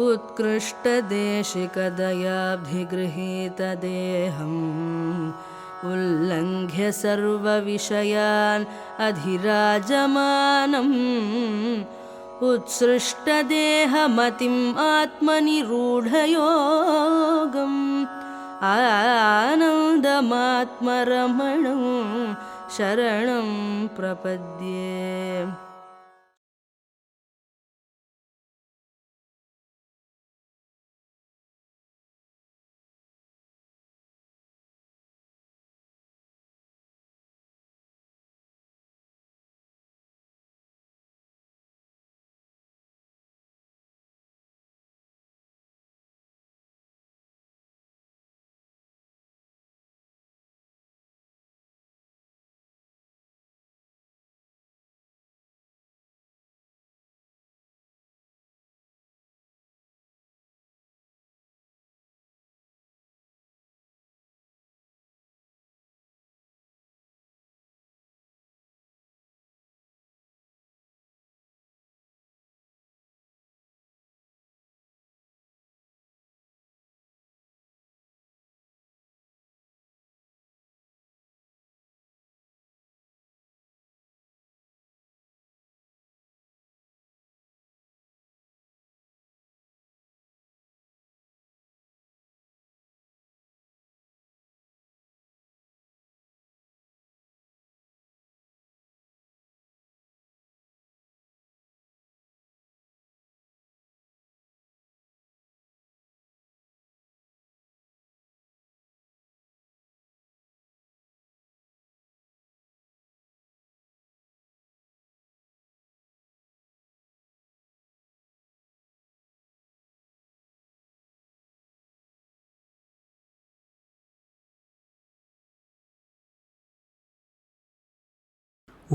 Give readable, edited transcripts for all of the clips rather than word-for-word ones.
उत्कृष्टदेशिकदयाभिगृहीतदेहम् उल्लङ्घ्य सर्वविषयान् अधिराजमानम् उत्सृष्टदेहमतिम् आत्मनिरूढयोगम् आनन्दमात्मरमणं शरणं प्रपद्ये।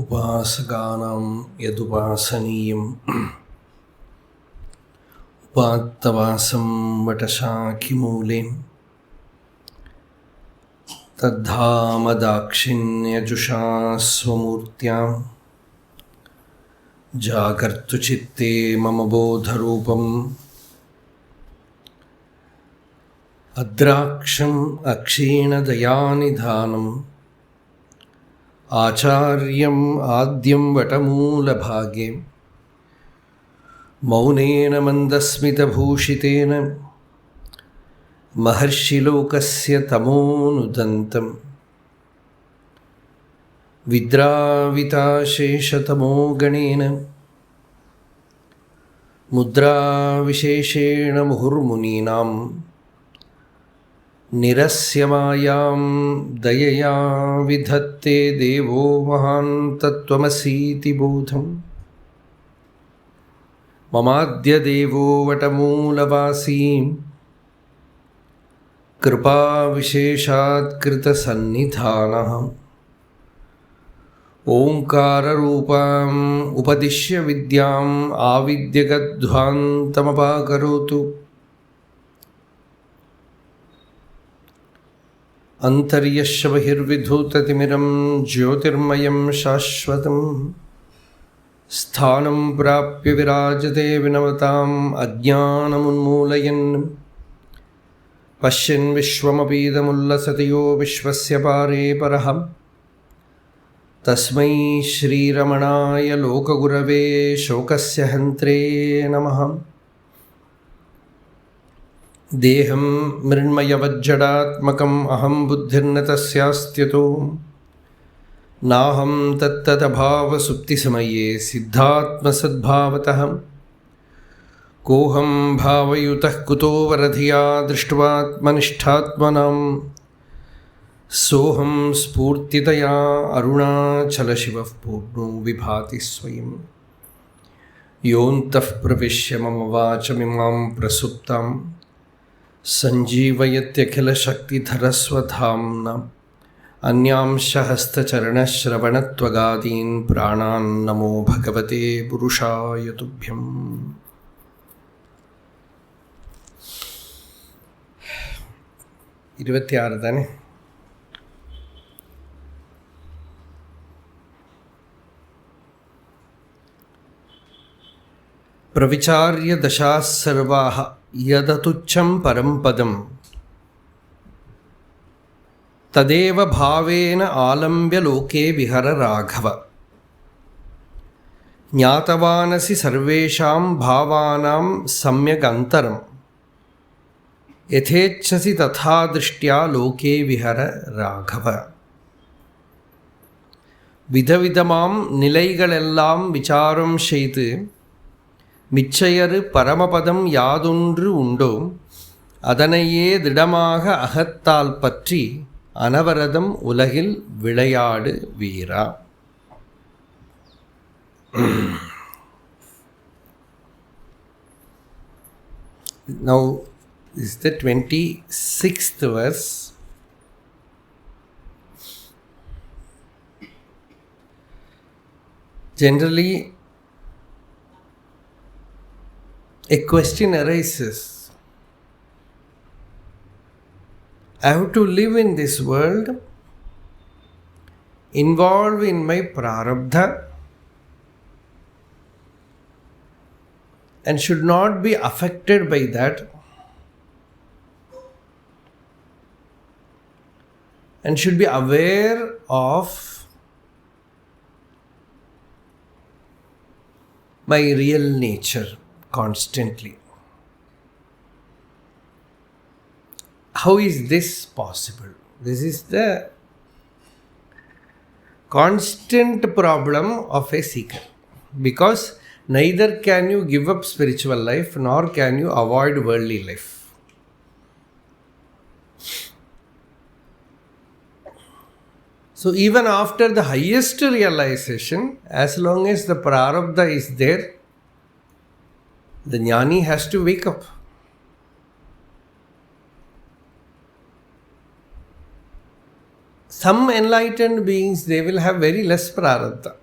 उपासकानां यदुपासनीयम् उपात्तवासं वटशाखिमूले तद्धामदाक्षिण्यजुषा स्वमूर्त्यां जागर्तु चित्ते मम बोधरूपम् अद्राक्षम् अक्षीणदयानिधानम् आचार्यम् आद्यं वटमूलभागे मौनेन मन्दस्मितभूषितेन महर्षिलोकस्य तमोनुदन्तम् विद्राविताशेषतमो गणेन मुद्राविशेषेण मुहुर्मुनीनां निरस्यमायां दयया विधत्ते देवो महान् तत्त्वमसीति बोधम् ममाद्यदेवो वटमूलवासी कृपाविशेषात्कृतसन्निधानः ओङ्काररूपाम् उपदिश्य विद्याम् आविद्यगध्वान्तमपाकरोतु अन्तर्यस्य बहिर्विधूततिमिरं ज्योतिर्मयं शाश्वतं स्थानं प्राप्य विराजते विनवताम् अज्ञानमुन्मूलयन् पश्यन् विश्वमपीदमुल्लसति यो विश्वस्य पारे परः तस्मै श्रीरमणाय लोकगुरवे शोकस्य हन्त्रे नमः। देहं मृण्मयवज्जडात्मकम् अहं बुद्धिर्न तस्यास्त्यतो नाहं तत्तदभावसुप्तिसमये सिद्धात्मसद्भावतः कोऽहं भावयुतः कुतो वरधिया दृष्ट्वात्मनिष्ठात्मनां सोऽहं स्फूर्तितया अरुणाचलशिवः पूर्णो विभाति स्वयं योऽन्तः प्रविश्य मम वाचमिमां प्रसुप्तां सञ्जीवयत्यखिलशक्तिधरस्वधाम्ना अन्यांश हस्तचरणश्रवणत्वगादीन् प्राणान् नमो भगवते पुरुषाय तुभ्यम्। ताने pravicārya dashās sarvāha yadatuccham param-padam tadeva bhāvena ālambya loke vihara rāghava jnātavānasi sarveshām bhāvānām samyagantaram yathéච්ඡasi tathā drishtya loke vihara rāghava vidha-vidhamām nilaigaḷelām vicāram ceydu miccaiyaṟu parama-padam yādoṉ ṭṛuṇḍō vadaṉaiyē diḍham-āha ahattāl paṭṛi yaṉavaratam ulahil viளையாடு vīrā. Now is the 26th verse. Generally, a question arises. I have to live in this world, involved in my prarabdha, and should not be affected by that, and should be aware of my real nature constantly. How is this possible? This is the constant problem of a seeker, because neither can you give up spiritual life nor can you avoid worldly life. So even after the highest realization, as long as the prarabdha is there, the jnani has to wake up. Some enlightened beings, they will have very less prarabdha.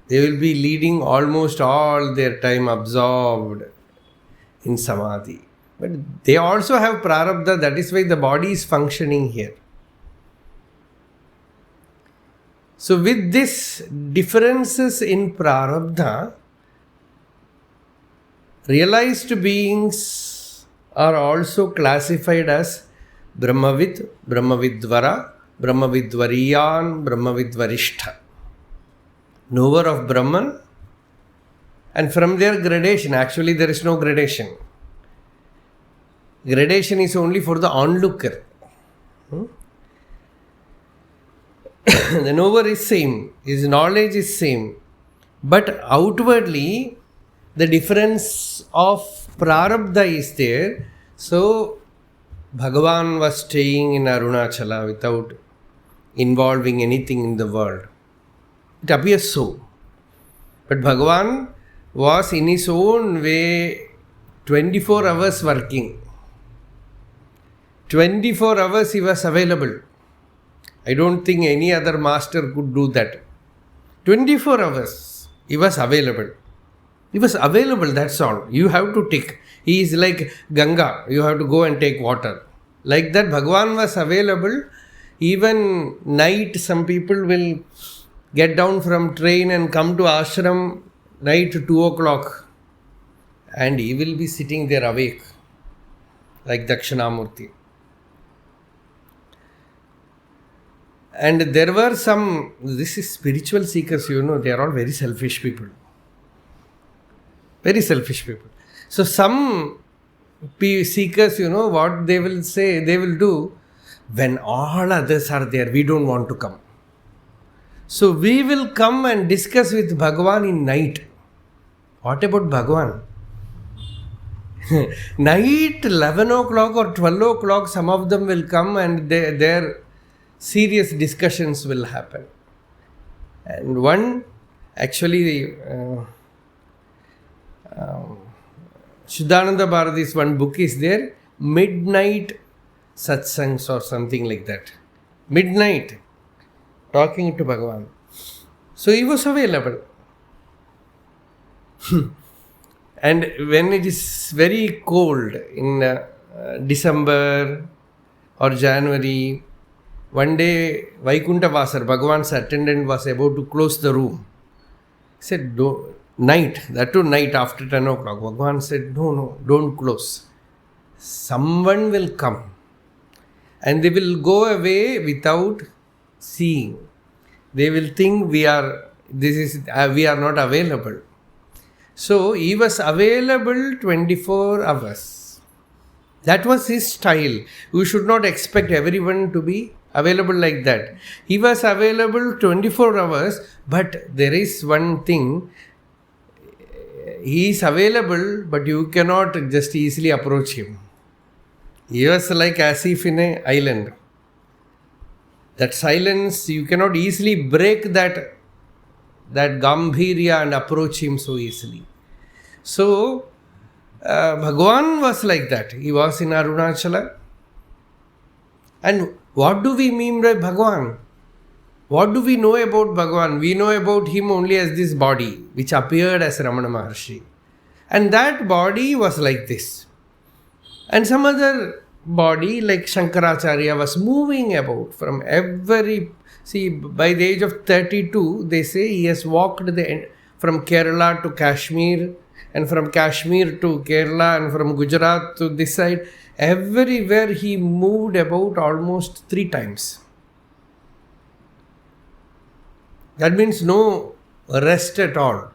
They will be leading almost all their time absorbed in samadhi. But they also have prarabdha, that is why the body is functioning here. So with this differences in prarabdha, realized beings are also classified as Brahmavid, Brahmavidvara, Brahmavidvariyan, Brahmavidvarishtha. Knower of Brahman, and from their gradation, actually there is no gradation. Gradation is only for the onlooker. The knower is same, his knowledge is same, but outwardly the difference of prarabdha is there. So Bhagavan was staying in Arunachala without involving anything in the world. It appears so. But Bhagavan was in his own way 24 hours working. 24 hours he was available. I don't think any other master could do that. 24 hours he was available. He was available, that's all. You have to take. He is like Ganga. You have to go and take water. Like that, Bhagavan was available. Even night, some people will get down from train and come to ashram night 2 o'clock. And he will be sitting there awake. Like Dakshinamurti. And there were some, this is spiritual seekers, they are all very selfish people. Very selfish people. So some seekers, what they will say, they will do, when all others are there, we don't want to come. So we will come and discuss with Bhagavan in night. What about Bhagavan? Night, 11 o'clock or 12 o'clock, some of them will come and their serious discussions will happen. And one, actually, Shuddhananda Bharati's one book is there, Midnight Satsangs or something like that. Midnight, talking to Bhagavan. So he was available. And when it is very cold in December or January, one day Vaikuntha Vasar, Bhagavan's attendant, was about to close the room. He said, night, that too night after 10 o'clock, Bhagavan said, no, don't close. Someone will come and they will go away without seeing. They will think we are not available. So he was available 24 hours. That was his style. You should not expect everyone to be available like that. He was available 24 hours, but there is one thing. He is available, but you cannot just easily approach him. He was like as if in an island. That silence, you cannot easily break that gambhirya and approach him so easily. So, Bhagavan was like that. He was in Arunachala. And what do we mean by Bhagavan? What do we know about Bhagavan? We know about him only as this body, which appeared as Ramana Maharshi. And that body was like this. And some other body like Shankaracharya was moving about from every... See, by the age of 32, they say he has walked from Kerala to Kashmir, and from Kashmir to Kerala, and from Gujarat to this side. Everywhere he moved about almost 3 times. That means no rest at all.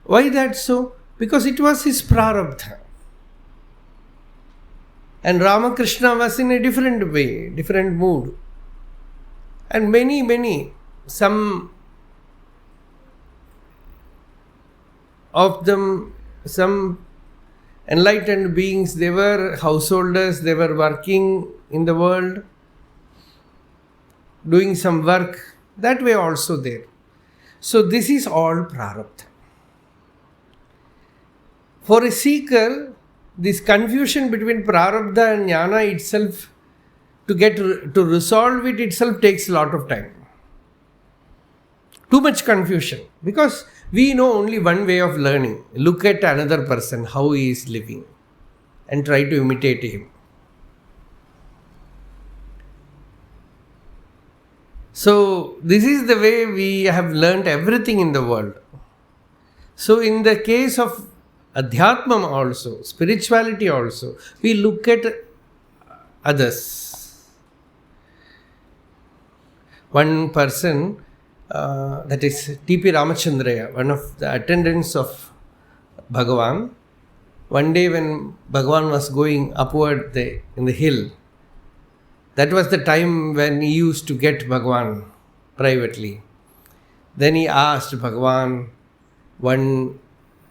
Why that so? Because it was his prarabdha. And Ramakrishna was in a different way, different mood. And many, some of them, some enlightened beings, they were householders, they were working in the world, doing some work, that way also there. So this is all prarabdha. For a seeker, this confusion between prarabdha and jnana itself, to resolve it itself takes a lot of time. Too much confusion. Because we know only one way of learning. Look at another person, how he is living, and try to imitate him. So, this is the way we have learnt everything in the world. So, in the case of adhyatmam also, spirituality also, we look at others. One person, that is T.P.Ramachandraiah, one of the attendants of Bhagavan, one day when Bhagavan was going upward in the hill, that was the time when he used to get Bhagavan privately. Then he asked Bhagavan, one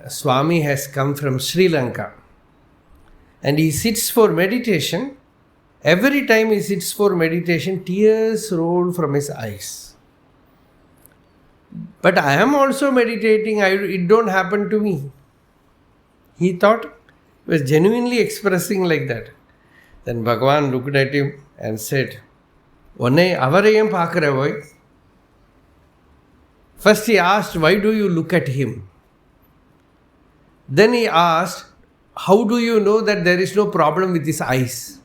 Swami has come from Sri Lanka and he sits for meditation. Every time he sits for meditation, tears roll from his eyes. But I am also meditating, it don't happen to me. He thought, he was genuinely expressing like that. Then Bhagavan looked at him and said, First he asked, why do you look at him? Then he asked, how do you know that there is no problem with his eyes?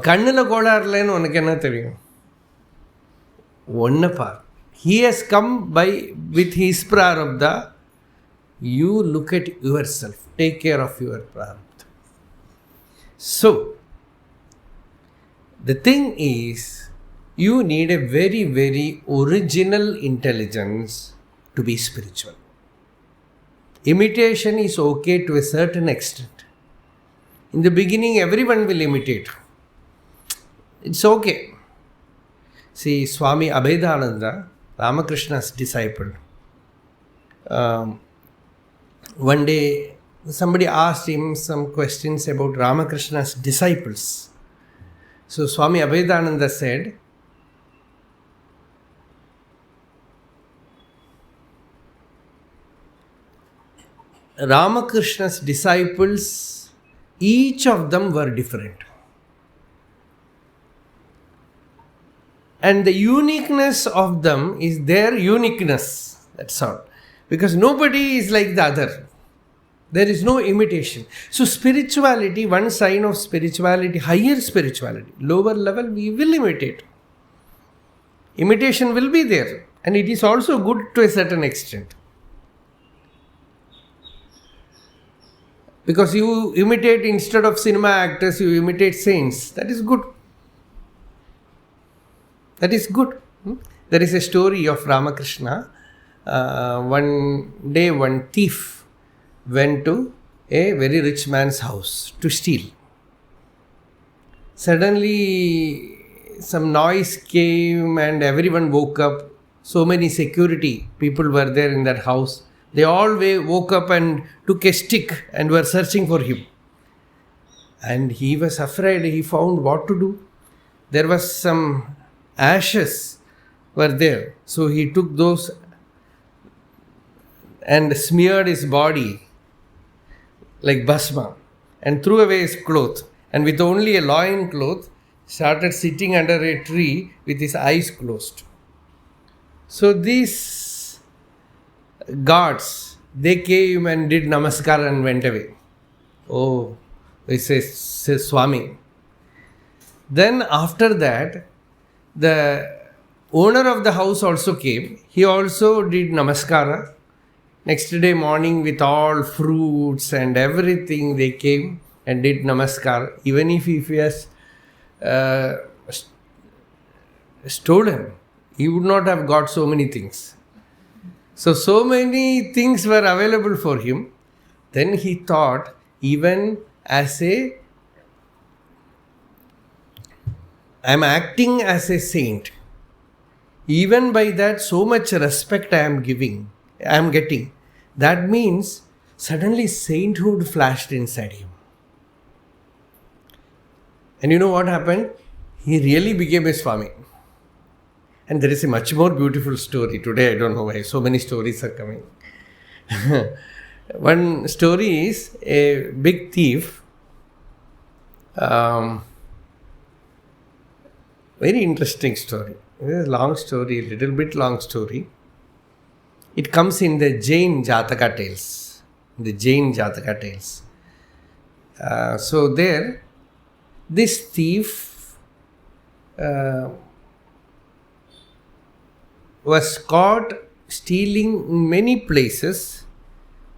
கண்ணில் கோளாறு இல்லைன்னு உனக்கு என்ன தெரியும்? ஒன்று பார். He has come with his prarabdha. You look at yourself. Take care of your prarabdha. So, the thing is, you need a very, very original intelligence to be spiritual. Imitation is okay to a certain extent. In the beginning, everyone will imitate. It's okay. See, Swami Abhedananda, Ramakrishna's disciple, one day somebody asked him some questions about Ramakrishna's disciples. So Swami Abhedananda said, Ramakrishna's disciples, each of them were different. And the uniqueness of them is their uniqueness. That's all. Because nobody is like the other. There is no imitation. So spirituality, one sign of spirituality, higher spirituality, lower level, we will imitate. imitation will be there. And it is also good to a certain extent. Because you imitate, instead of cinema actors, you imitate saints. That is good. That is good. There is a story of Ramakrishna. One day, one thief went to a very rich man's house to steal. Suddenly, some noise came and everyone woke up. So many security people were there in that house. They all woke up and took a stick and were searching for him. And he was afraid. He found what to do. There was some ashes were there. So he took those and smeared his body like bhasma and threw away his cloth. And with only a loin cloth, started sitting under a tree with his eyes closed. So these guards, they came and did namaskar and went away. Oh, they say Swami. Then after that, the owner of the house also came. He also did namaskara. Next day morning, with all fruits and everything, they came and did namaskar. Even if he has stolen, he would not have got so many things. So many things were available for him. Then he thought, even as I am acting as a saint. Even by that, so much respect I am getting. That means suddenly sainthood flashed inside him. And you know what happened? He really became a Swami. And there is a much more beautiful story. Today, I don't know why so many stories are coming. One story is a big thief. Very interesting story. It is a long story, a little bit long story. It comes in the Jain Jataka tales. So there, this thief was caught stealing in many places.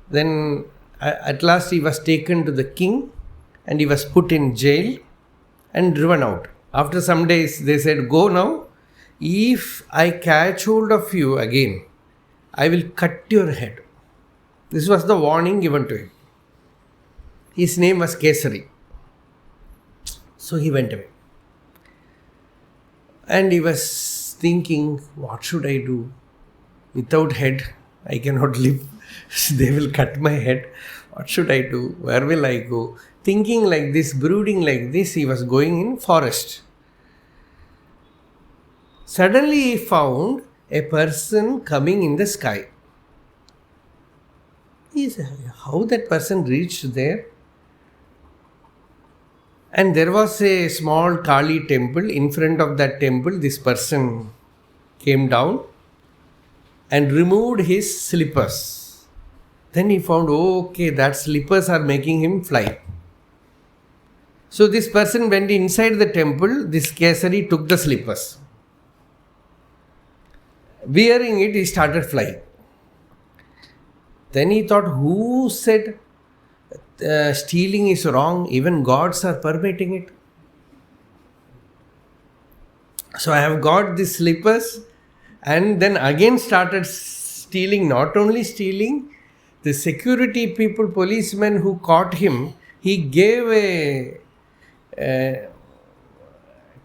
Then at last he was taken to the king and he was put in jail and driven out. After some days they said, go now. If I catch hold of you again, I will cut your head. This was the warning given to him. His name was Kesari. So he went away. And he was thinking, what should I do? Without head, I cannot live. They will cut my head. What should I do? Where will I go? Thinking like this, brooding like this, he was going in forest. Suddenly he found a person coming in the sky. He said, how that person reached there? And there was a small Kali temple. In front of that temple, this person came down and removed his slippers. Then he found, okay, that slippers are making him fly. So this person went inside the temple. This Kesari took the slippers. Wearing it, he started flying. Then he thought, who said stealing is wrong? Even gods are permitting it. So I have got these slippers, and then again started stealing. Not only stealing, the security people, policemen who caught him, he gave a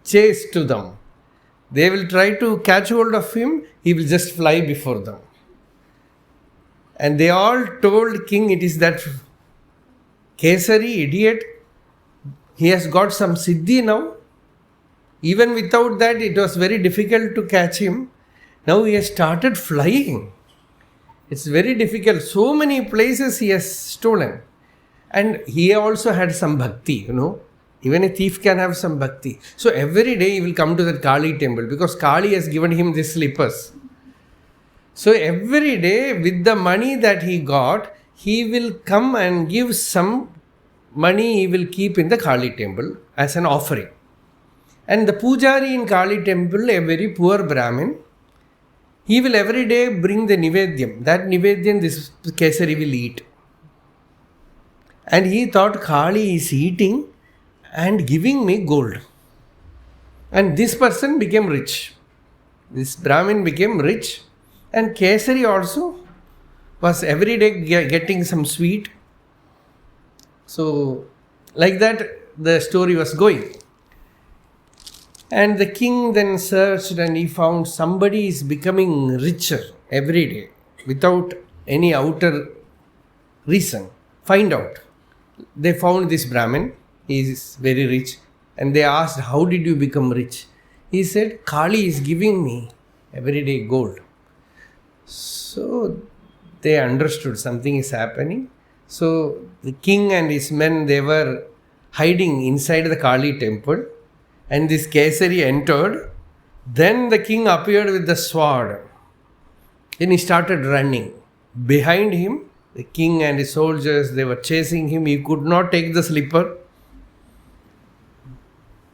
chase to them. They will try to catch hold of him, he will just fly before them. And they all told king, it is that Kesari, idiot, he has got some siddhi now. Even without that, it was very difficult to catch him. Now he has started flying. It's very difficult. So many places he has stolen. And he also had some bhakti, Even a thief can have some bhakti. So every day he will come to that Kali temple because Kali has given him these slippers. So every day with the money that he got, he will come and give some money he will keep in the Kali temple as an offering. And the pujari in Kali temple, a very poor Brahmin, he will every day bring the nivedyam. That nivedyam this kesari will eat. And he thought Kali is eating and giving me gold. And this person became rich. This Brahmin became rich. And kesari also was every day getting some sweet. So, like that, the story was going. And the king then searched and he found somebody is becoming richer every day without any outer reason. Find out. They found this Brahmin. He is very rich. And they asked, how did you become rich? He said, Kali is giving me every day gold. So they understood something is happening. So the king and his men, they were hiding inside the Kali temple. And this Kesari entered. Then the king appeared with the sword. Then he started running. Behind him, the king and his soldiers, they were chasing him. He could not take the slipper.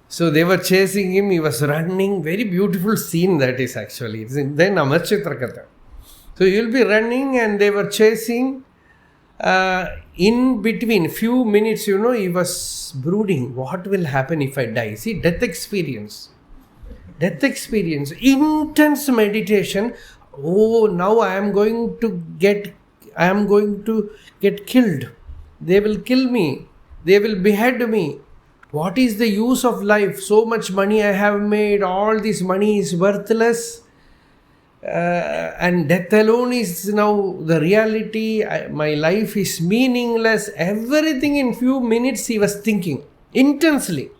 So they were chasing him. He was running. Very beautiful scene that is actually. It's in the Namachitra Katha. So he will be running and they were chasing. In between, few minutes, he was brooding. What will happen if I die? See, death experience. Death experience. Intense meditation. Oh, now I am going to get killed. They will kill me. They will behead me. What is the use of life? So much money I have made. All this money is worthless. And death alone is now the reality. My life is meaningless. Everything in few minutes he was thinking intensely.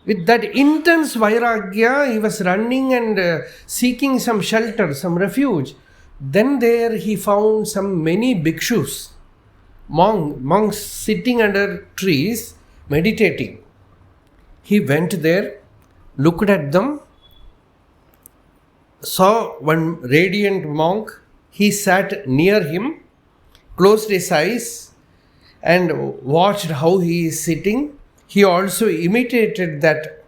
With that intense vairagya, he was running and seeking some shelter, some refuge. Then there he found many bhikshus, monks sitting under trees, meditating. He went there, looked at them, saw one radiant monk. He sat near him, closed his eyes and watched how he is sitting. He also imitated that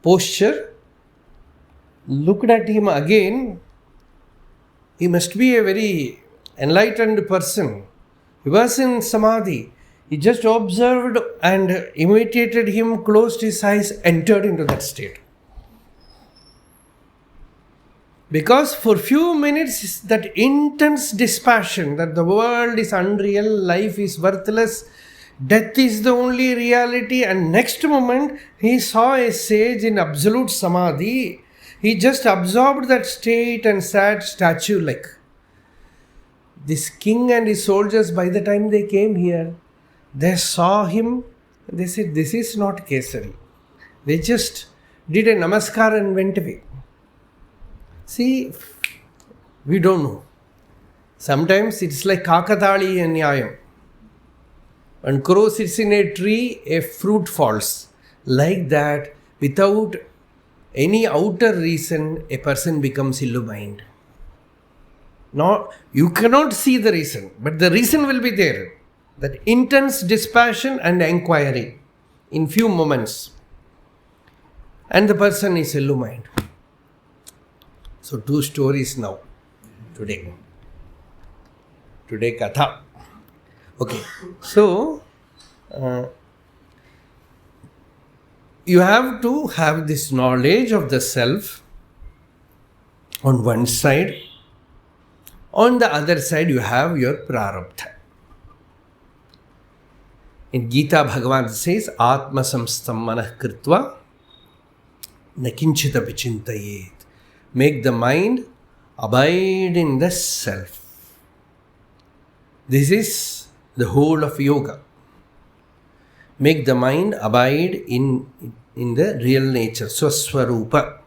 posture, looked at him again. He must be a very enlightened person. He was in samadhi. He just observed and imitated him, closed his eyes, entered into that state. Because for few minutes, that intense dispassion that the world is unreal, life is worthless, death is the only reality, and next moment he saw a sage in absolute samadhi. He just absorbed that state and sat statue-like. This king and his soldiers, by the time they came here, they saw him. They said, this is not Kesari. They just did a namaskar and went away. See, we don't know. Sometimes it's like kakatali and nyayam. When crow sits in a tree, a fruit falls. Like that, without any outer reason, a person becomes illumined. No, you cannot see the reason, but the reason will be there. That intense dispassion and inquiry in few moments. And the person is illumined. So 2 stories now, today katha. Okay, so you have to have this knowledge of the self on one side. On the other side, you have your prarabdha. In Gita, Bhagavan says, Atma samstam manah kritva nakinchita vichintayet. Make the mind abide in the self. This is the whole of yoga. Make the mind abide in the real nature, swaswarupa.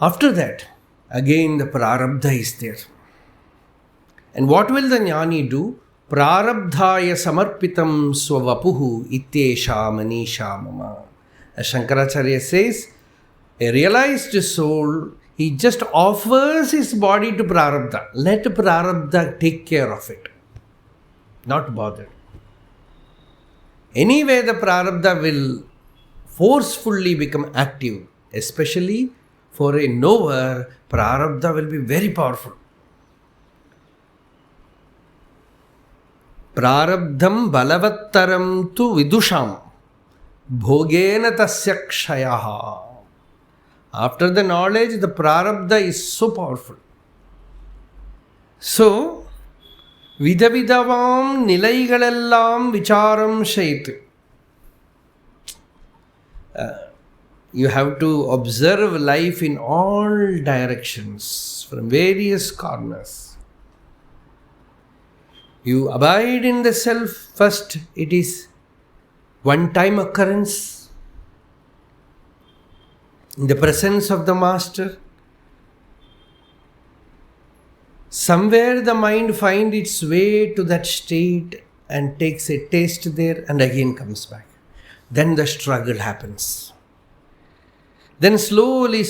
After that, again the prarabdha is there. And what will the jnani do? Prarabdhaya samarpitam swavapuhu ityesha manisha mama. As Shankaracharya says, a realized soul, he just offers his body to prarabdha. Let prarabdha take care of it. Not bothered. Anyway, the prarabdha will forcefully become active. Especially for a knower, prarabdha will be very powerful. Prarabdham balavattaram tu vidusham bhogena tasya kshayaha. After the knowledge, the prarabdha is so powerful. So, vidha-vidhamā nilaigaḷelām vicāram ceydu. You have to observe life in all directions, from various corners. You abide in the self first. It is one-time occurrence in the presence of the Master. Somewhere the mind finds its way to that state and takes a taste there and again comes back. Then the struggle happens. Then slowly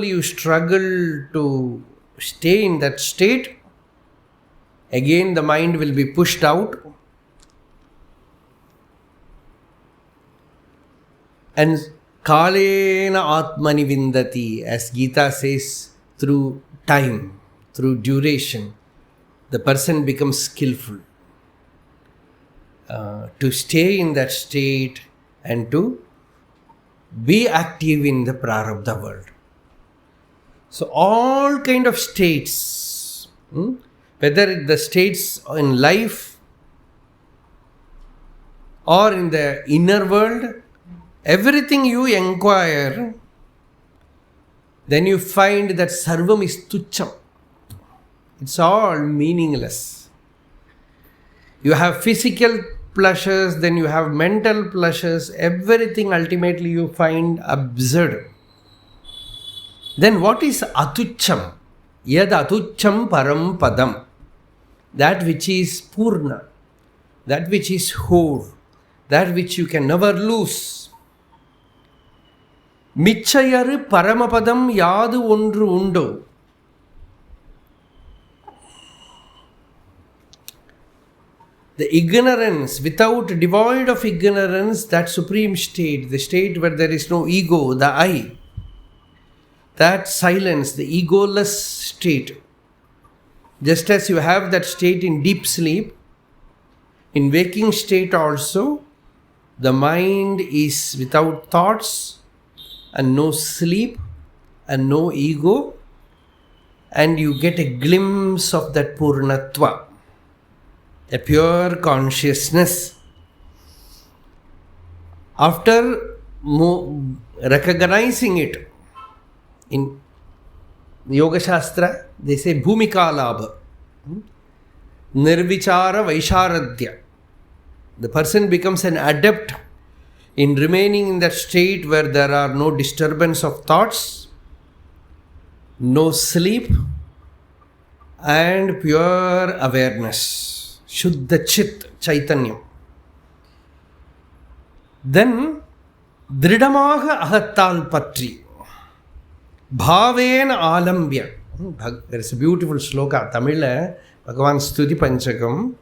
you struggle to stay in that state. Again the mind will be pushed out. And kalena atmani vindati, as Gita says, through time, through duration, the person becomes skillful to stay in that state and to be active in the prarabdha world. So all kind of states, whether the states in life or in the inner world, everything you inquire, then you find that sarvam is tucham. It's all meaningless. You have physical pleasures, then you have mental pleasures, everything ultimately you find absurd. Then what is atucham? Yad atucham parama-padam. That which is purna, that which is whole, that which you can never lose. Miccaiyaṟu parama-padam yāḍu ḍṛ़uṇḍō. The ignorance, devoid of ignorance, that supreme state, the state where there is no ego, the I, that silence, the egoless state. Just as you have that state in deep sleep, in waking state also, the mind is without thoughts and no sleep and no ego, and you get a glimpse of that purnatva, a pure consciousness. After recognizing it, in Yoga Shastra, they say bhumika labha, nirvichara vaishāradhya. The person becomes an adept in remaining in that state where there are no disturbance of thoughts, no sleep, and pure awareness. Shuddha Chit Chaitanyam. Then diḍham-āha ahattāl paṭṛi. Bhāvena ālambya. There is a beautiful sloka. Tamil, Bhagavan Stuti Panchakam.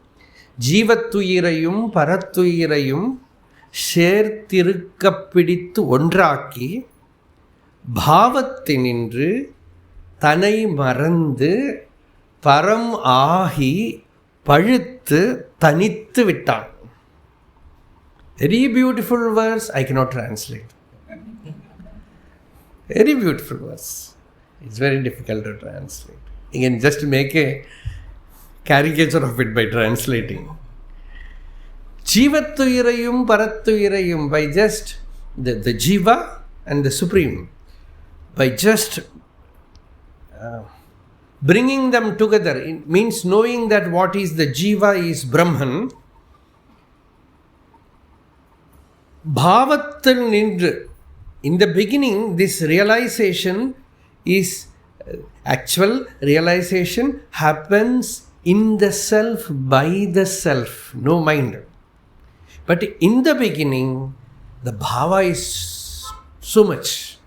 Jivattuirayum parattuirayum சேர்த்திருக்கப்பிடித்து ஒன்றாக்கி பாவத்தினின்று தனை மறந்து பரம் ஆகி பழுத்து தனித்து விட்டான். Very beautiful verse. I cannot translate. Very beautiful verse. It's very difficult to translate. You can just make a caricature of it by translating. Jivattuirayum parattuirayum, by just the jiva and the supreme, by just bringing them together, it means knowing that what is the jiva is Brahman. Bhavathil nindru. In the beginning, this realization is actual realization happens in the self, by the self, no mind. But in the beginning, the bhava is so much.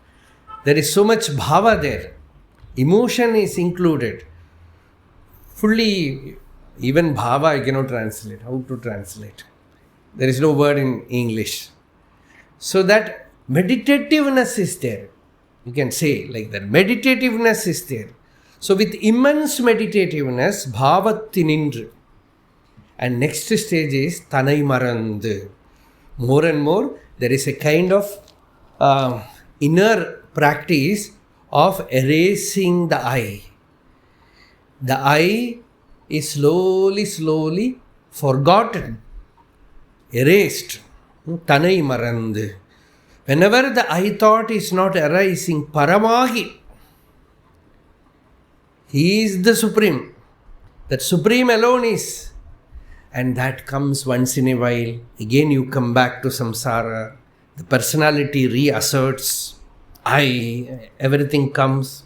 There is so much bhava there. Emotion is included. Fully, even bhava I cannot translate. How to translate? There is no word in English. So that meditativeness is there. You can say like that. Meditativeness is there. So with immense meditativeness, bhavatinindru. And next stage is tanai marandu. More and more, there is a kind of inner practice of erasing the I. The I is slowly forgotten, erased. Tanai marandu. Whenever the I thought is not arising, paramāhi, he is the supreme. That supreme alone is. And that comes once in a while. Again you come back to samsara. The personality reasserts. I, everything comes.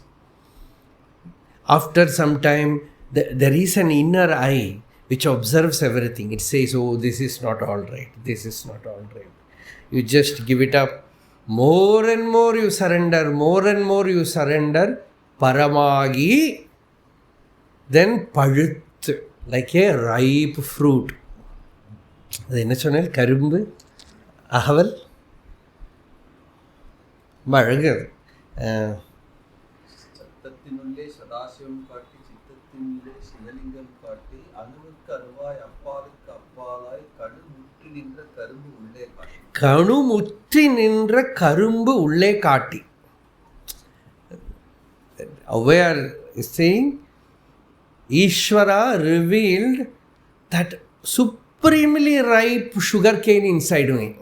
After some time, there is an inner I which observes everything. It says, oh, this is not all right. This is not all right. You just give it up. More and more you surrender. More and more you surrender. Paramāgi. Then padut. Like a ripe fruit. அது என்ன சொன்னால் கரும்பு அகவல் அழகு. சத்தத்தினுள்ளே சதாசிவம் காட்டி சித்தத்தினுள்ளே சிவலிங்கம் காட்டி அணுவுக்கு அணுவாய் அப்பாலுக்கு அப்பாலாய் கணுமுற்றி நின்ற கரும்பு உள்ளே காட்டி. கணுமுற்றி நின்ற கரும்பு உள்ளே காட்டி. Aware is saying Ishvara revealed that supremely ripe sugar cane inside me.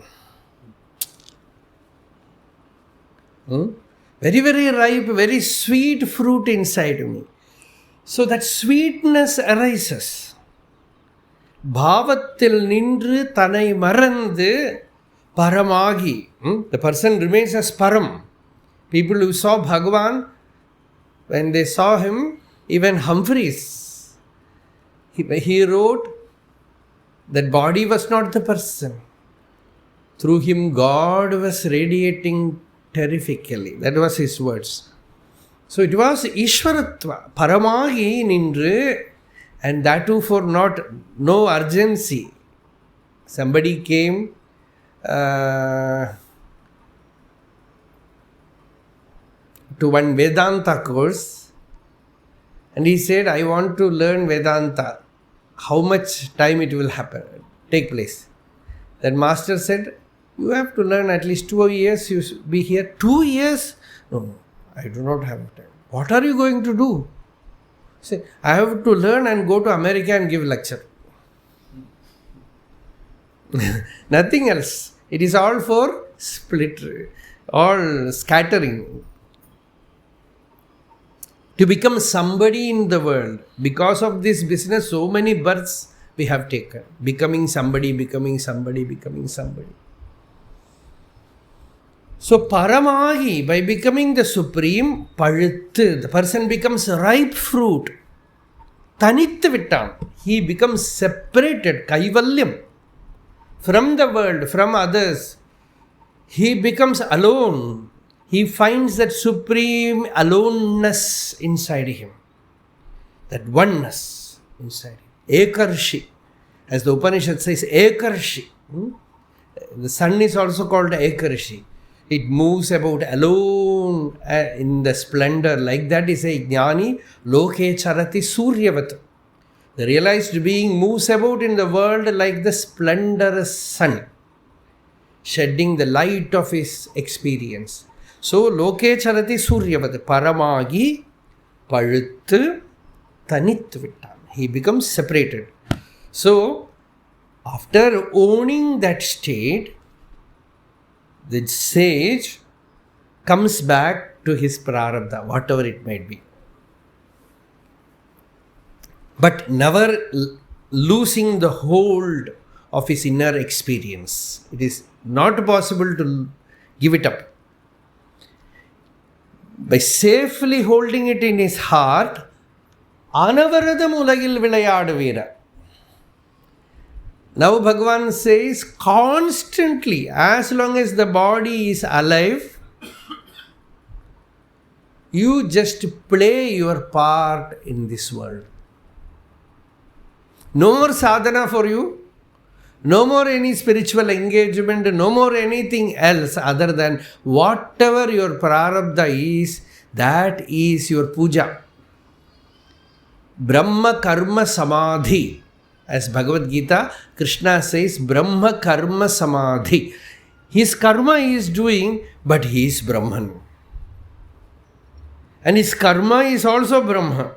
Very, very ripe, very sweet fruit inside me. So that sweetness arises. Bhavatil nindru tanai marandu paramāgi. The person remains as param. People who saw Bhagavan, when they saw him, even Humphreys, he wrote that body was not the person. Through him, God was radiating terrifically. That was his words. So it was Ishvaratva, Paramāgi nindru, and that too for no urgency. Somebody came to one Vedanta course, and he said, I want to learn Vedanta. How much time it will take place? That master said, you have to learn at least 2 years, you should be here. 2 years? No, I do not have time. What are you going to do? He said, I have to learn and go to America and give lecture. Nothing else. It is all for split, all scattering. To become somebody in the world. Because of this business, so many births we have taken. Becoming somebody, becoming somebody, becoming somebody. So Paramāhi, by becoming the supreme, Pazhuttu, the person becomes ripe fruit. Tanitthuvittan, he becomes separated, Kaivalyam, from the world, from others. He becomes alone. He finds that supreme aloneness inside him. That oneness inside him. Eka Rishi. As the Upanishad says, Eka Rishi. The sun is also called Eka Rishi. It moves about alone in the splendor. Like that is a jnani, loke charati suryavat. The realized being moves about in the world like the splendorous sun, shedding the light of his experience. So, loke charati suryavat, paramāgi pazhuttu tanitthuvittan. He becomes separated. So, after owning that state, the sage comes back to his prarabdha, whatever it might be. But never losing the hold of his inner experience. It is not possible to give it up. By safely holding it in his heart, yaṉavarata mulahilviḻai vīrā. Now Bhagavan says, constantly, as long as the body is alive, you just play your part in this world. No more sadhana for you. No more any spiritual engagement, no more anything else other than whatever your prarabdha is, that is your puja. Brahma karma samadhi. As Bhagavad Gita, Krishna says, Brahma karma samadhi. His karma he is doing, but he is Brahman. And his karma is also Brahma.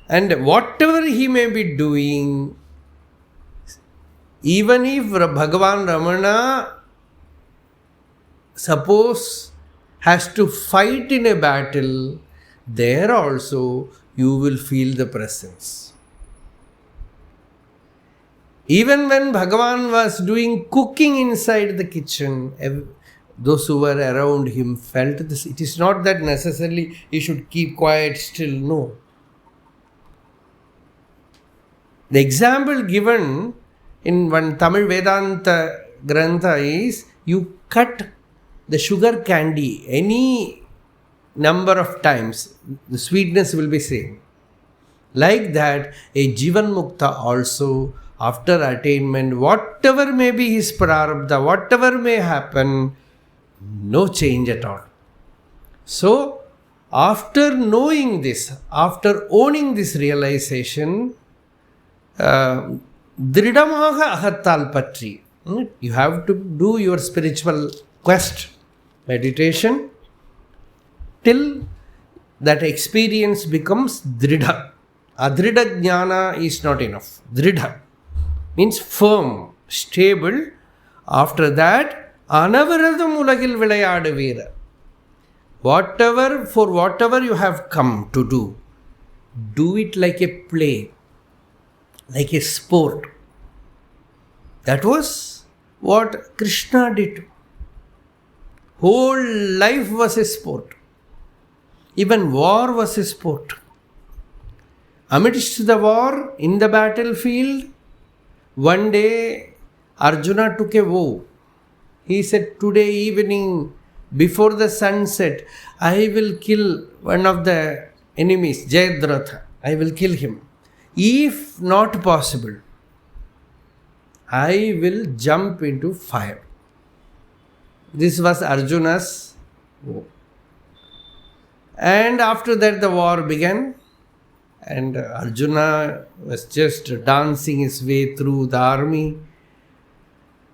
And whatever he may be doing, even if Bhagavan Ramana, suppose, has to fight in a battle, there also you will feel the presence. Even when Bhagavan was doing cooking inside the kitchen, those who were around him felt this. It is not that necessarily he should keep quiet still, no. The example given in one Tamil Vedanta Grantha is, you cut the sugar candy any number of times, the sweetness will be same. Like that, a Jivan Mukta also, after attainment, whatever may be his prarabdha, whatever may happen, no change at all. So, after knowing this, after owning this realization, diḍham-āha ahattāl paṭṛi. You have to do your spiritual quest, meditation, till that experience becomes dridha. Adridha jnana is not enough. Dridha means firm, stable. After that, yaṉavarata mulahilviḻai vīrā. For whatever you have come to do it like a play, like a sport. That was what Krishna did. Whole life was a sport. Even war was a sport. Amidst the war, in the battlefield, one day Arjuna took a vow. He said, today evening, before the sunset, I will kill one of the enemies, Jayadratha. I will kill him. If not possible, I will jump into fire. This was Arjuna's vow. And after that the war began, and Arjuna was just dancing his way through the army.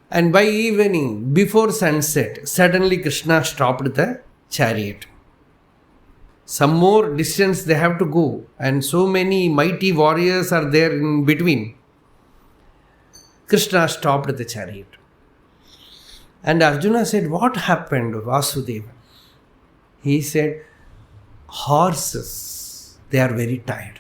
And by evening, before sunset, suddenly Krishna stopped the chariot. Some more distance they have to go, and so many mighty warriors are there in between. Krishna stopped the chariot. And Arjuna said, what happened, Vasudeva? He said, horses, they are very tired.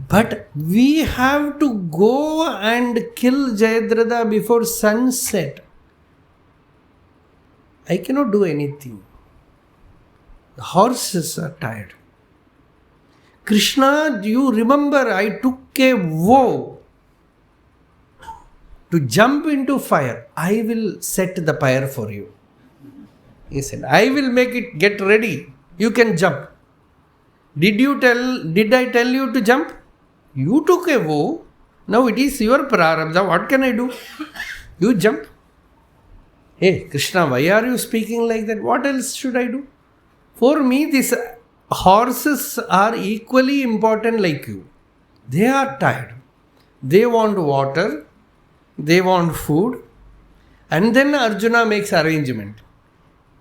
But we have to go and kill Jayadratha before sunset. I cannot do anything. The horses are tired. Krishna, do you remember I took a vow to jump into fire? I will set the fire for you. He said, I will make it get ready. You can jump. Did I tell you to jump? You took a vow. Now it is your prarabdha. What can I do? You jump. Hey, Krishna, why are you speaking like that? What else should I do? For me, these horses are equally important like you. They are tired. They want water. They want food. And then Arjuna makes arrangement.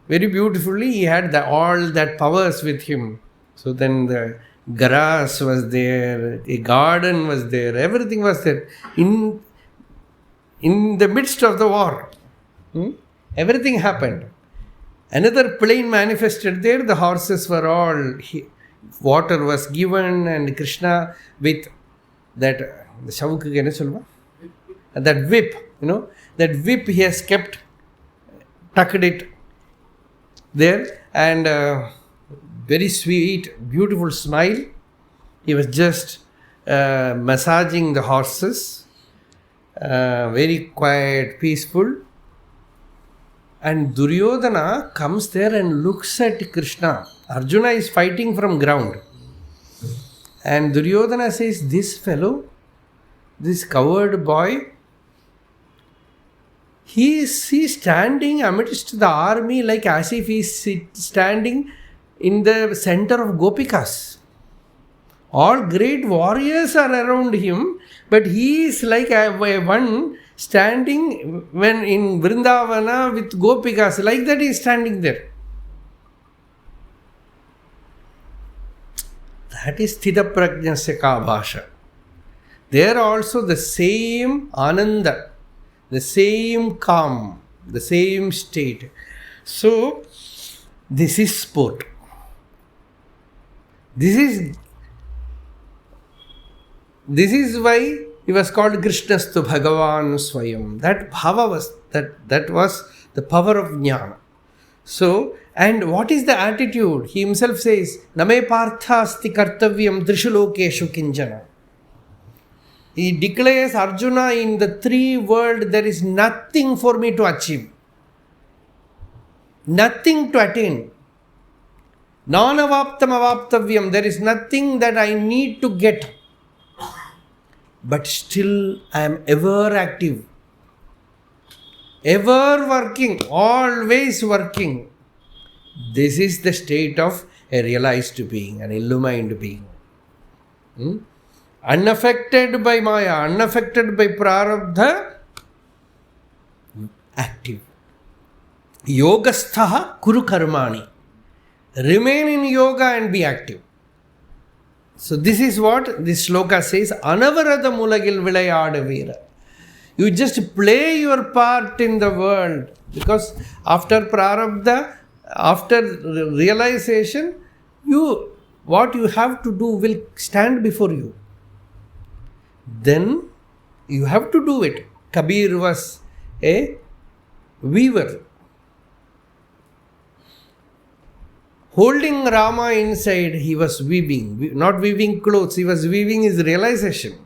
Very beautifully, he had all that powers with him. So then the grass was there, a garden was there, everything was there. In the midst of the war, everything happened. Another plane manifested there, the horses were all, water was given, and Krishna with that, that whip, that whip he has kept, tucked it there, and very sweet, beautiful smile. He was just massaging the horses, very quiet, peaceful. And Duryodhana comes there and looks at Krishna. Arjuna is fighting from ground. And Duryodhana says, this fellow, this coward boy, he is standing amidst the army like as if he is standing in the center of Gopikas. All great warriors are around him, but he is like one standing when in Vrindavana with Gopikas. Like that he is standing there. That is Sthita-prajñasya ka bhasha. There also the same ananda, the same calm, the same state. So, this is sport. This is why he was called Krishnastu Bhagavan Swayam. That bhava was, that was the power of jnana. So, and what is the attitude? He himself says, Name parthasti kartavyam trishalokeshu kinjana. He declares, Arjuna, in the three worlds there is nothing for me to achieve. Nothing to attain. Nanavaptam-avaptavyam. There is nothing that I need to get. But still I am ever active. Ever working. Always working. This is the state of a realized being, an illumined being. Unaffected by Maya, unaffected by prarabdha, active. Yogasthaha kuru karmani. Remain in yoga and be active. So this is what this sloka says, yaṉavarata mulahilviḻai āda vīrā. You just play your part in the world, because after prarabdha, after realization, what you have to do will stand before you. Then you have to do it. Kabir was a weaver. Holding Rama inside, he was weaving. Not weaving clothes, he was weaving his realization.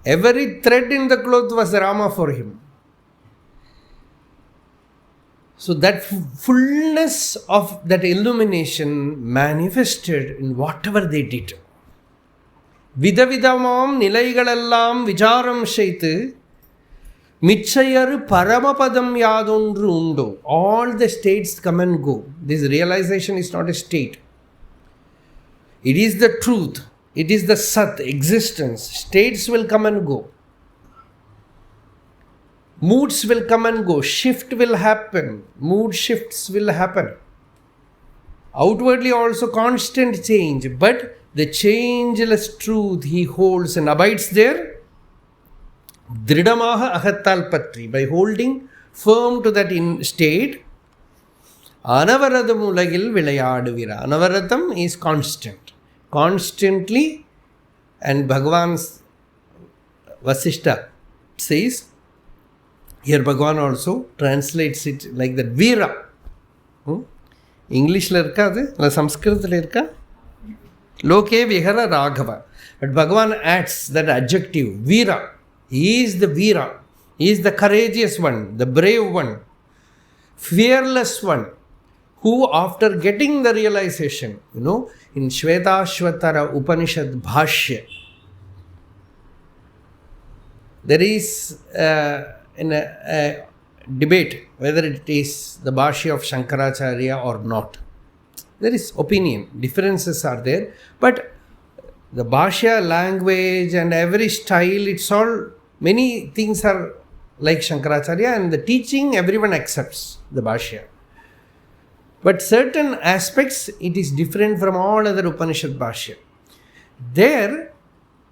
Every thread in the cloth was Rama for him. So that fullness of that illumination manifested in whatever they did. Vidha-vidhamā nilaigaḷelām vicāram ceydu miccaiyaṟu parama-padam yādoṉ ṭṛuṇḍō. All the states come and go. This realization is not a state. It is the truth. It is the sat, existence. States will come and go. Moods will come and go. Shift will happen. Mood shifts will happen. Outwardly also constant change. But the changeless truth he holds and abides there. diḍham-āha ahattāl paṭṛi. By holding firm to that state, yaṉavarata mulahilviḻai āda vīrā. Yaṇavaratam is constant. Constantly, and Bhagavan Vāsiṣṭham says, here Bhagavan also translates it like that, vīrā. English la irka adu, la Sanskrit la irka? Loke vihara raghava. But Bhagavan adds that adjective, vīrā. He is the vīrā. He is the courageous one, the brave one, fearless one, who after getting the realization, in Shvetashvatara Upanishad Bhashya, there is a debate whether it is the Bhashya of Shankaracharya or not. There is opinion, differences are there, but the Bhashya language and every style, it's all, many things are like Shankaracharya, and the teaching everyone accepts the Bhashya. But certain aspects, it is different from all other Upanishad Bhashya. There,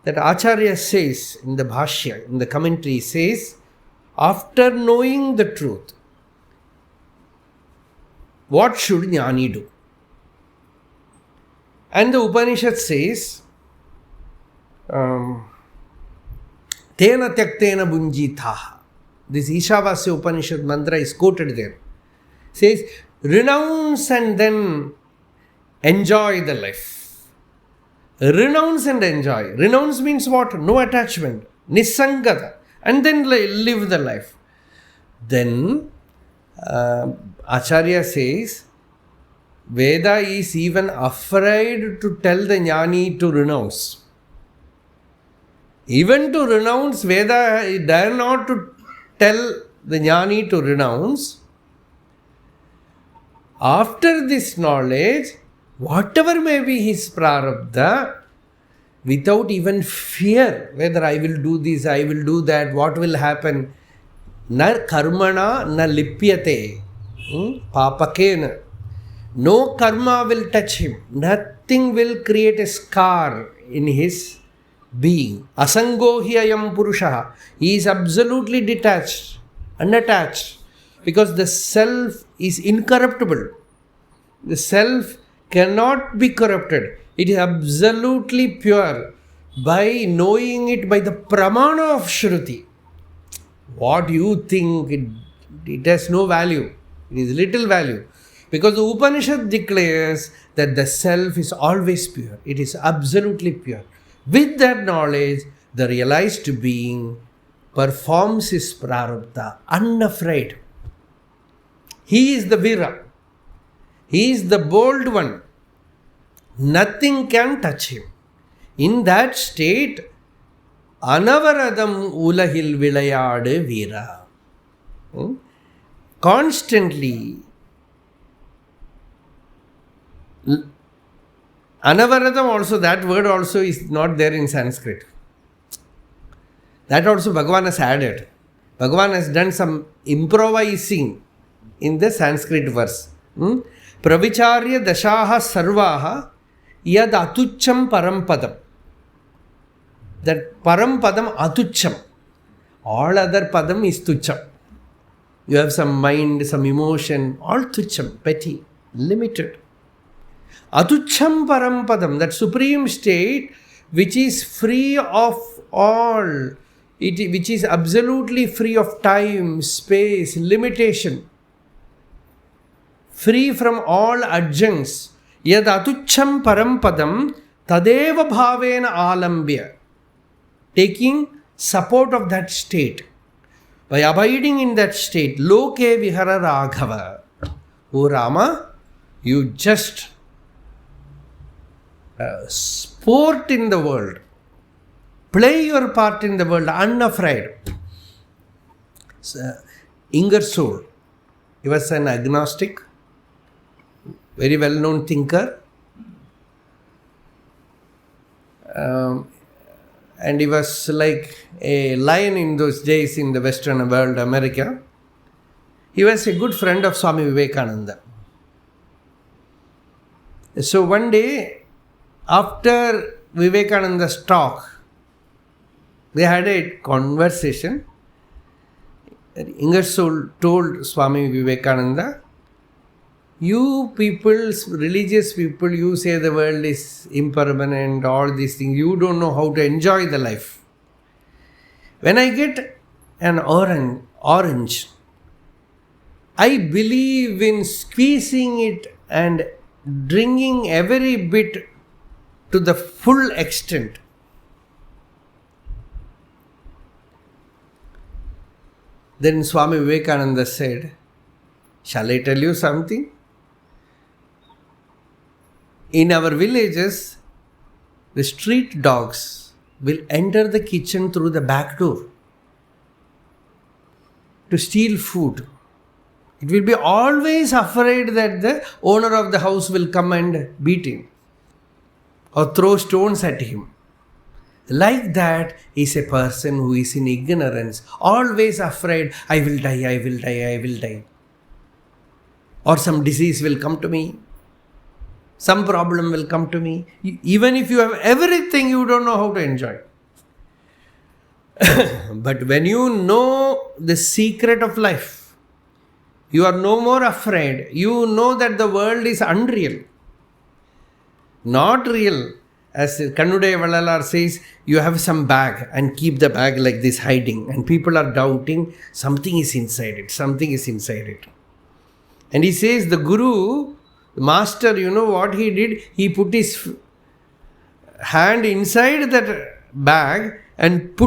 that Acharya says in the Bhashya, in the commentary, says, after knowing the truth, what should jnani do? And the Upanishad says, tena tyaktena bhunjithaha. This Ishavasya Upanishad mantra is quoted there. Says, renounce and then enjoy the life. Renounce and enjoy. Renounce means what? No attachment. Nissangata. And then live the life. Then Acharya says, Veda is even afraid to tell the jnani to renounce. Even to renounce, Veda dare not to tell the jnani to renounce. After this knowledge, whatever may be his prarabdha, without even fear whether I will do this, I will do that, what will happen. Na karmana na lipyate. Papakena. No karma will touch him. Nothing will create a scar in his being. Asango hi ayam purushaha. He is absolutely detached, unattached, because the self is incorruptible. The self cannot be corrupted. It is absolutely pure by knowing it by the pramana of Shruti. What you think, it has no value. It is little value. Because the Upanishad declares that the self is always pure. It is absolutely pure. With that knowledge, the realized being performs his prarabdha unafraid. He is the vīrā. He is the bold one. Nothing can touch him. In that state, yaṉavarata mulahilviḻai vīrā. Constantly, yaṉavaratam also, that word also is not there in Sanskrit. That also Bhagavan has added. Bhagavan has done some improvising in the Sanskrit verse. Pravicārya dashaha sarvaha yad atucham paramapadam. That paramapadam atucham. All other padam is tucham. You have some mind, some emotion, all tucham, petty, limited. Atucham paramapadam, that supreme state which is free of all, which is absolutely free of time, space, limitation, free from all adjuncts. Yad atucham paramapadam tadeva bhavena ālambya. Taking support of that state. By abiding in that state, loke vihara raghava. O Rama, you just sport in the world. Play your part in the world unafraid. Ingersoll, he was an agnostic, very well-known thinker. And he was like a lion in those days in the Western world, America. He was a good friend of Swami Vivekananda. So one day, after Vivekananda's talk, they had a conversation. Ingersoll told Swami Vivekananda, you people, religious people, you say the world is impermanent, all these things. You don't know how to enjoy the life. When I get an orange, I believe in squeezing it and drinking every bit to the full extent. Then Swami Vivekananda said, shall I tell you something? In our villages, the street dogs will enter the kitchen through the back door to steal food. It will be always afraid that the owner of the house will come and beat him or throw stones at him. Like that is a person who is in ignorance, always afraid, I will die, I will die, I will die. Or some disease will come to me. Some problem will come to me. Even if you have everything, you don't know how to enjoy. But when you know the secret of life, you are no more afraid. You know that the world is unreal. Not real. As Kannudaya Vallalar says, you have some bag and keep the bag like this hiding. And people are doubting, something is inside it. Something is inside it. And he says, the Guru, the master, you know what he did? He put his hand inside that bag and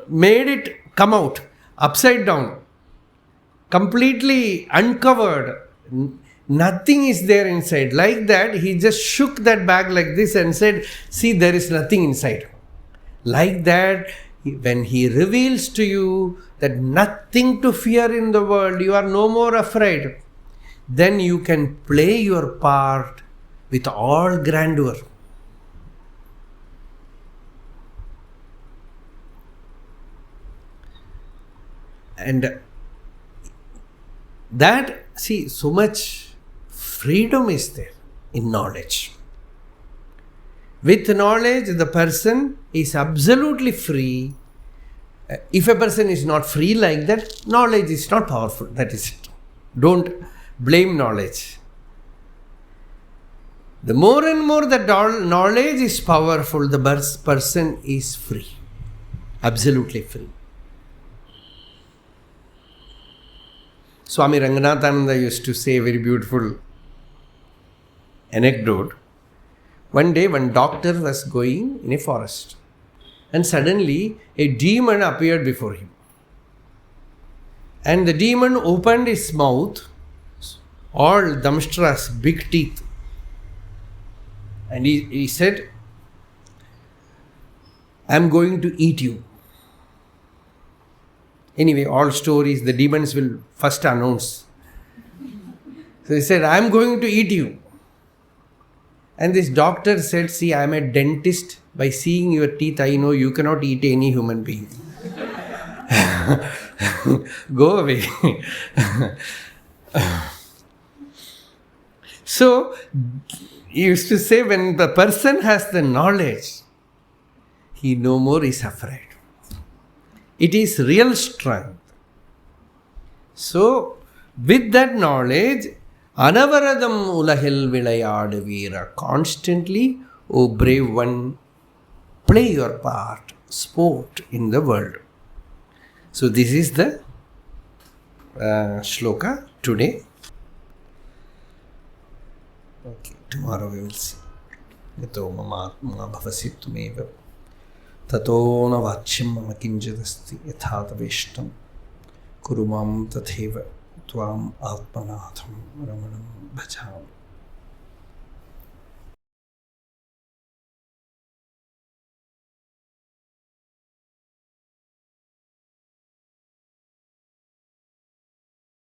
made it come out upside down, completely uncovered. Nothing is there inside. Like that, he just shook that bag like this and said, see, there is nothing inside. Like that, when he reveals to you that nothing to fear in the world, you are no more afraid, then you can play your part with all grandeur. And that, see, so much freedom is there in knowledge. With knowledge, the person is absolutely free. If a person is not free like that, knowledge is not powerful. That is it. Don't blame knowledge. The more and more that knowledge is powerful, the person is free. Absolutely free. Swami Ramanathananda used to say a very beautiful anecdote. One day, one doctor was going in a forest, and suddenly a demon appeared before him. And the demon opened his mouth, all damstras, big teeth. And he said, I am going to eat you. Anyway, all stories, the demons will first announce. So he said, I am going to eat you. And this doctor said, see, I am a dentist. By seeing your teeth, I know you cannot eat any human being. Go away. So, he used to say, when the person has the knowledge, he no more is afraid. It is real strength. So, with that knowledge, yaṉavarata mulahilviḻai vīrā. Constantly, O brave one, play your part, sport in the world. So, this is the shloka today. Okay, tomorrow we will see. Yato mama bhavasittumeva. Tato na vāchyam mama kinjidasti ethārttham kurumam tatheva tvam atmanātham ramanam bhajam.